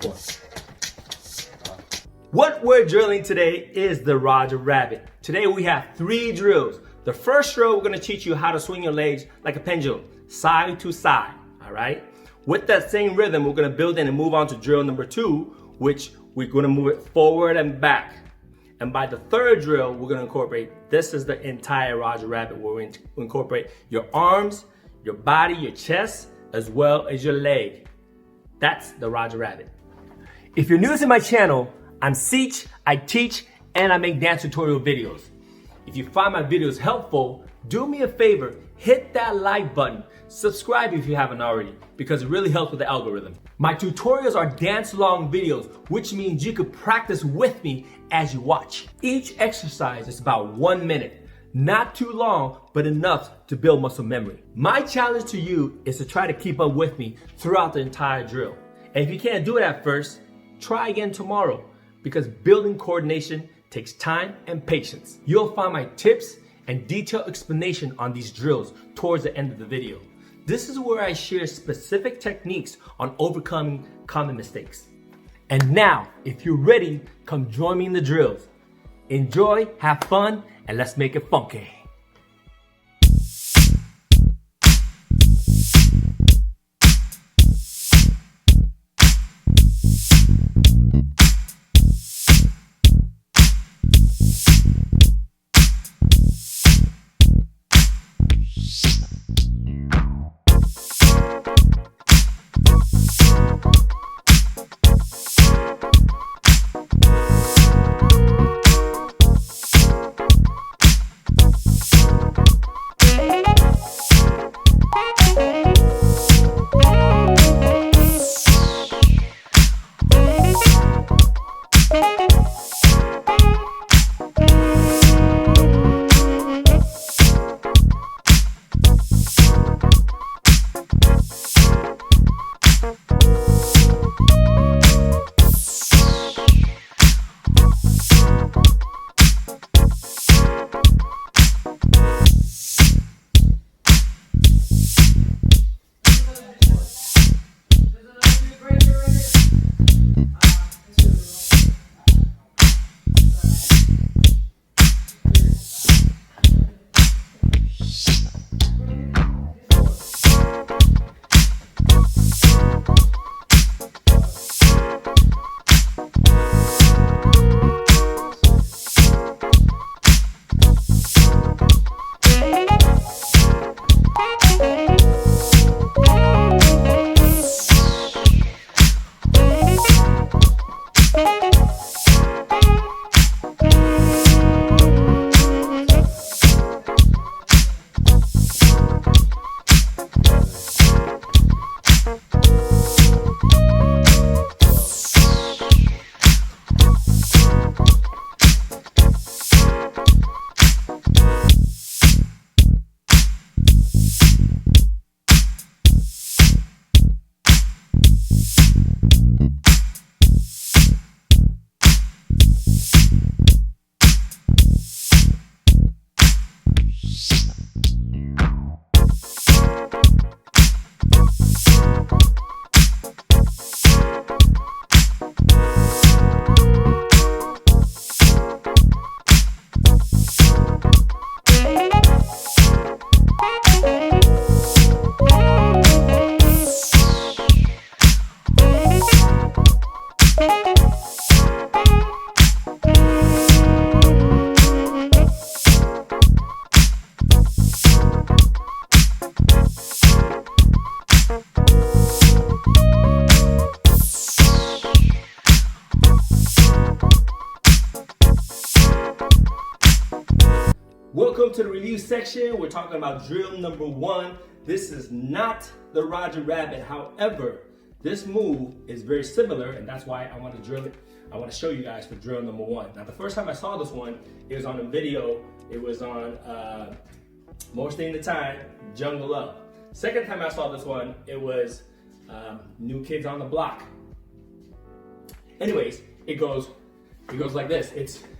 4. What we're drilling today is the Roger Rabbit. Today we have 3 drills. The first drill, we're gonna teach you how to swing your legs like a pendulum, side to side, all right? With that same rhythm, we're gonna build in and move on to drill number 2, which we're gonna move it forward and back. And by the third drill, we're gonna incorporate, this is the entire Roger Rabbit, where we incorporate your arms, your body, your chest, as well as your leg. That's the Roger Rabbit. If you're new to my channel, I'm Seach, I teach, and I make dance tutorial videos. If you find my videos helpful, do me a favor, hit that like button. Subscribe if you haven't already, because it really helps with the algorithm. My tutorials are dance-along videos, which means you could practice with me as you watch. Each exercise is about 1 minute. Not too long, but enough to build muscle memory. My challenge to you is to try to keep up with me throughout the entire drill. And if you can't do it at first, try again tomorrow, because building coordination takes time and patience. You'll find my tips and detailed explanation on these drills towards the end of the video. This is where I share specific techniques on overcoming common mistakes. And now, if you're ready, come join me in the drills. Enjoy, have fun, and let's make it funky. Welcome to the review section. We're talking about drill number 1. This is not the Roger Rabbit. However, this move is very similar, and that's why I want to drill it. I want to show you guys for drill number 1. Now, the first time I saw this one, it was on a video. It was on Most of the Time, Jungle Up. Second time I saw this one, it was New Kids on the Block. Anyways, it goes like this.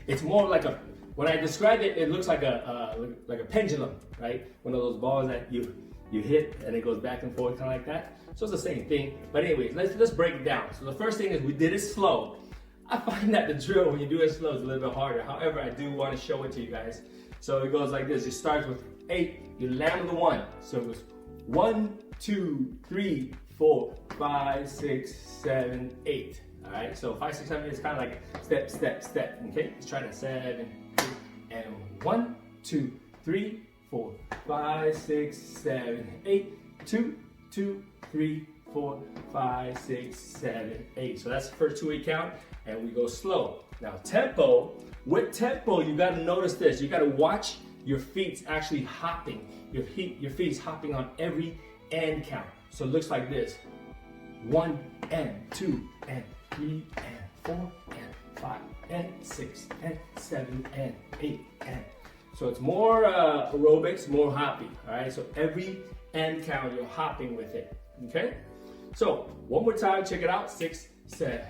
It's more like a, when I describe it, it looks like a pendulum, right? One of those balls that you you hit and it goes back and forth kind of like that. So it's the same thing. But anyways, let's break it down. So the first thing is we did it slow. I find that the drill, when you do it slow, is a little bit harder. However, I do want to show it to you guys. So it goes like this. It starts with 8. You land with the 1. So it goes 1, 2, 3, 4, 5, 6, 7, 8. All right. So 5, 6, 7, 8 is kind of like a step, step, step. Okay. Let's try that. 7, 8, and 1, 2, 3, 4, 5, 6, 7, 8. 2, 2, 3, 4, 5, 6, 7, 8. So that's the first 2-8 count, and we go slow. Now tempo, with tempo, you gotta notice this. You gotta watch your feet actually hopping. Your feet's hopping on every end count. So it looks like this. 1 and 2 and 3 and 4 and 5 and 6 and 7 and 8 and. So it's more aerobics, more hopping, all right? So every end count, you're hopping with it, okay? So one more time, check it out. 6, 7,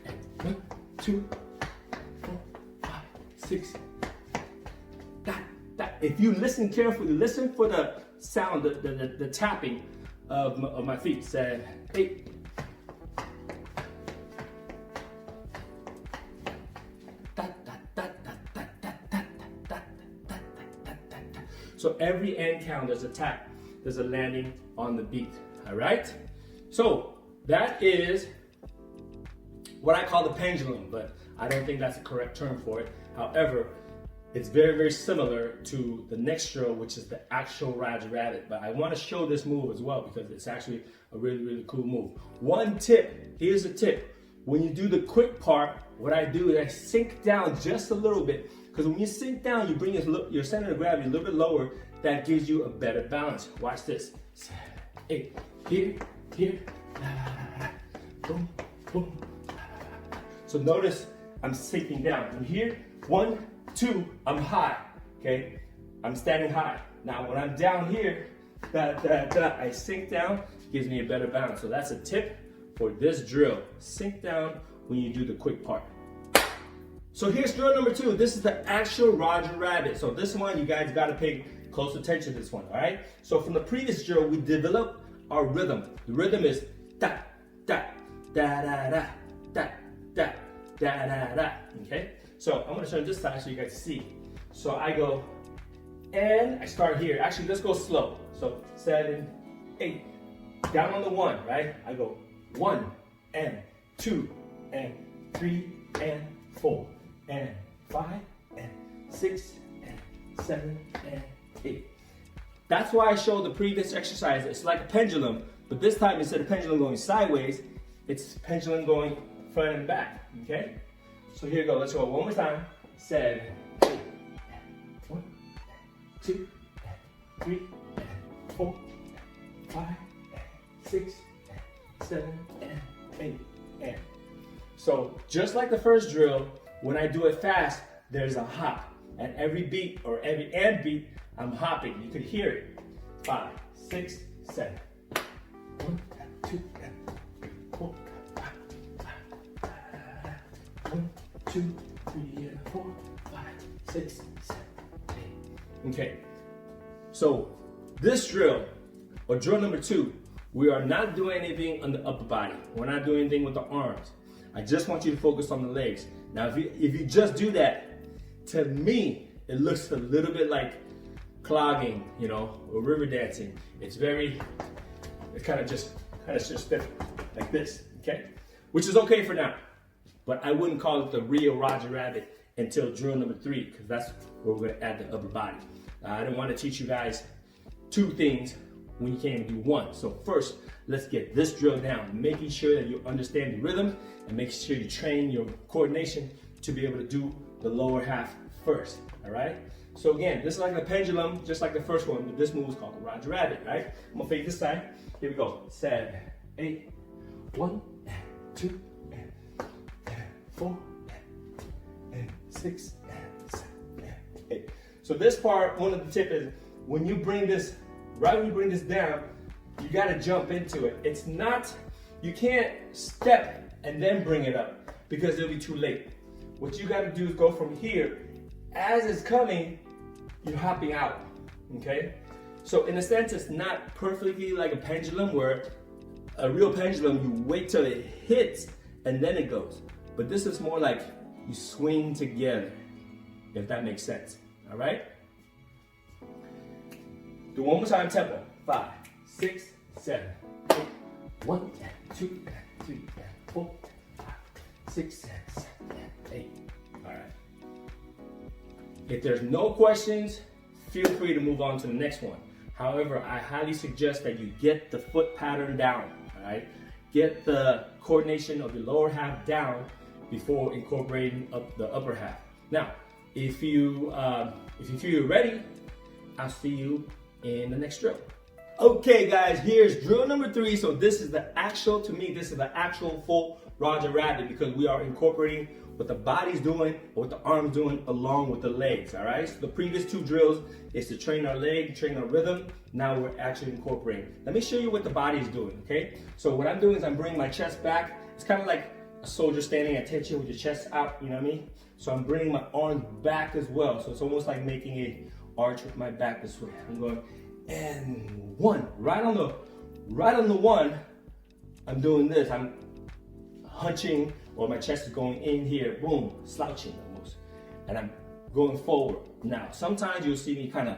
and 1, 2, 4, 5, 6. That. If you listen carefully, listen for the sound, the tapping of my feet. 7, 8. So every end count, there's a tap, there's a landing on the beat, all right? So that is what I call the pendulum, but I don't think that's the correct term for it. However, it's very, very similar to the next drill, which is the actual Roger Rabbit. But I want to show this move as well because it's actually a really, really cool move. One tip, here's a tip. When you do the quick part, what I do is I sink down just a little bit. Because when you sink down, you bring your center of gravity a little bit lower. That gives you a better balance. Watch this. 7, 8. Here, boom, boom. So notice I'm sinking down. From here, 1, 2, I'm high. Okay, I'm standing high. Now when I'm down here, I sink down. Gives me a better balance. So that's a tip for this drill. Sink down when you do the quick part. So here's drill number 2. This is the actual Roger Rabbit. So this one, you guys got to pay close attention to this one, all right? So from the previous drill, we developed our rhythm. The rhythm is da, da, da, da, da, da, da, da, da, da, okay? So I'm going to show you this side so you guys see. So I go, and I start here. Actually, let's go slow. So 7, 8, down on the 1, right? I go 1, and 2, and 3, and 4. And 5, and 6, and 7, and 8. That's why I showed the previous exercise. It's like a pendulum, but this time instead of pendulum going sideways, it's pendulum going front and back, okay? So here we go, let's go one more time. 7, 8, 1, 2, 3, 4, 5, 6, 7, and 8, and. So just like the first drill, when I do it fast, there's a hop. And every beat or every end beat, I'm hopping. You could hear it. 5, 6, 7. 1, 2, 3, 4, 5. 1, 2, 3, 4, 5, 6, 7, 8. Okay. So this drill, or drill number 2, we are not doing anything on the upper body. We're not doing anything with the arms. I just want you to focus on the legs. Now, if you just do that, to me, it looks a little bit like clogging, or river dancing. It's kind of just stiff like this, okay? Which is okay for now, but I wouldn't call it the real Roger Rabbit until drill number 3, because that's where we're gonna add the upper body. I didn't want to teach you guys 2 things when you can't even do 1. So first, let's get this drill down, making sure that you understand the rhythm and making sure you train your coordination to be able to do the lower half first, all right? So again, this is like a pendulum, just like the first one, but this move is called the Roger Rabbit, right? I'm gonna fade this side. Here we go. 7, 8, 1, 2, 4, 6, 7, 8. So this part, one of the tips is when you bring this down, you gotta jump into it. It's not, you can't step and then bring it up because it'll be too late. What you gotta do is go from here. As it's coming, you're hopping out, okay? So in a sense, it's not perfectly like a pendulum, where a real pendulum, you wait till it hits and then it goes. But this is more like you swing together, if that makes sense. All right? Do one more time, tempo. 5, 6, 7, 8. 1, 2, 3, 4, 5, 6, 7, 8. All right. If there's no questions, feel free to move on to the next one. However, I highly suggest that you get the foot pattern down. All right. Get the coordination of your lower half down before incorporating up the upper half. Now, if you feel you're ready, I'll see you in the next drill. Okay guys, here's drill number 3. So this is the actual, to me, this is the actual full Roger Rabbit, because we are incorporating what the body's doing, or what the arm's doing, along with the legs, all right? So the previous 2 drills is to train our leg, train our rhythm. Now we're actually incorporating. Let me show you what the body's doing, okay? So what I'm doing is I'm bringing my chest back. It's kind of like a soldier standing at attention with your chest out, you know what I mean? So I'm bringing my arms back as well. So it's almost like making a arch with my back this way. I'm going, and 1. Right on the 1, I'm doing this. I'm hunching, or my chest is going in here, boom, slouching almost. And I'm going forward. Now, sometimes you'll see me kind of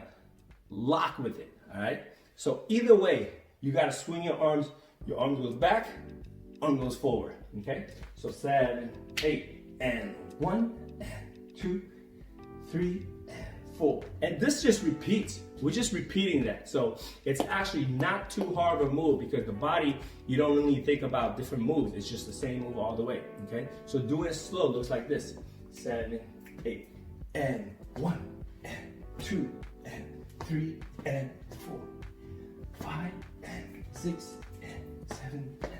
lock with it, all right? So either way, you gotta swing your arm goes back, arm goes forward, okay? So 7, 8, and 1, and 2, 3, and 4. And this just repeats. We're just repeating that. So it's actually not too hard of a move, because the body, you don't really think about different moves. It's just the same move all the way, okay? So doing it slow looks like this. 7, 8, and 1, and 2, and 3, and 4, 5, and 6, and 7, and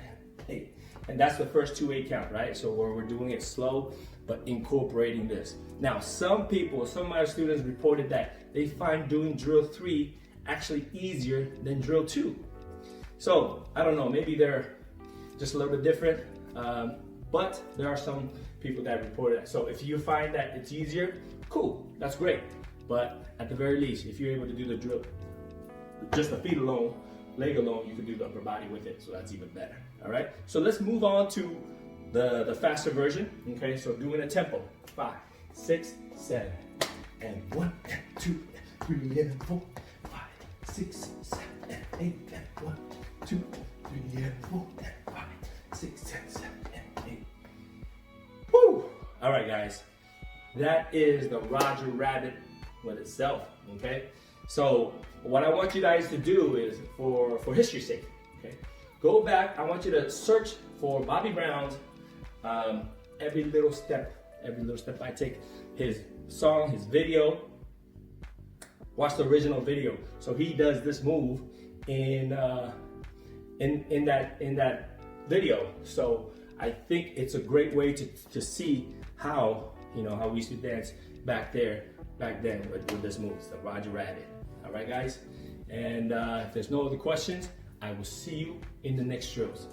8. And that's the first 2/8 count, right? So where we're doing it slow, but incorporating this. Now, some of my students reported that they find doing drill 3 actually easier than drill 2. So I don't know, maybe they're just a little bit different, but there are some people that reported that. So if you find that it's easier, cool, that's great. But at the very least, if you're able to do the drill, just the feet alone, leg alone, you can do the upper body with it, so that's even better, all right? So let's move on to the faster version, okay? So doing a tempo, 5, 6, 7, and 1, and 2, and 3, and 4, 5, 6, 7, and 8, and 1, 2, 3, and 4, and 5, 6, 7, and 8. Woo! All right, guys, that is the Roger Rabbit with itself, okay? So what I want you guys to do is, for history's sake, okay, go back. I want you to search for Bobby Brown's every little step I take, his song, his video. Watch the original video. So he does this move in that video. So I think it's a great way to see how, you know, how we used to dance back then with this move, the Roger Rabbit. All right, guys. And if there's no other questions, I will see you in the next drills.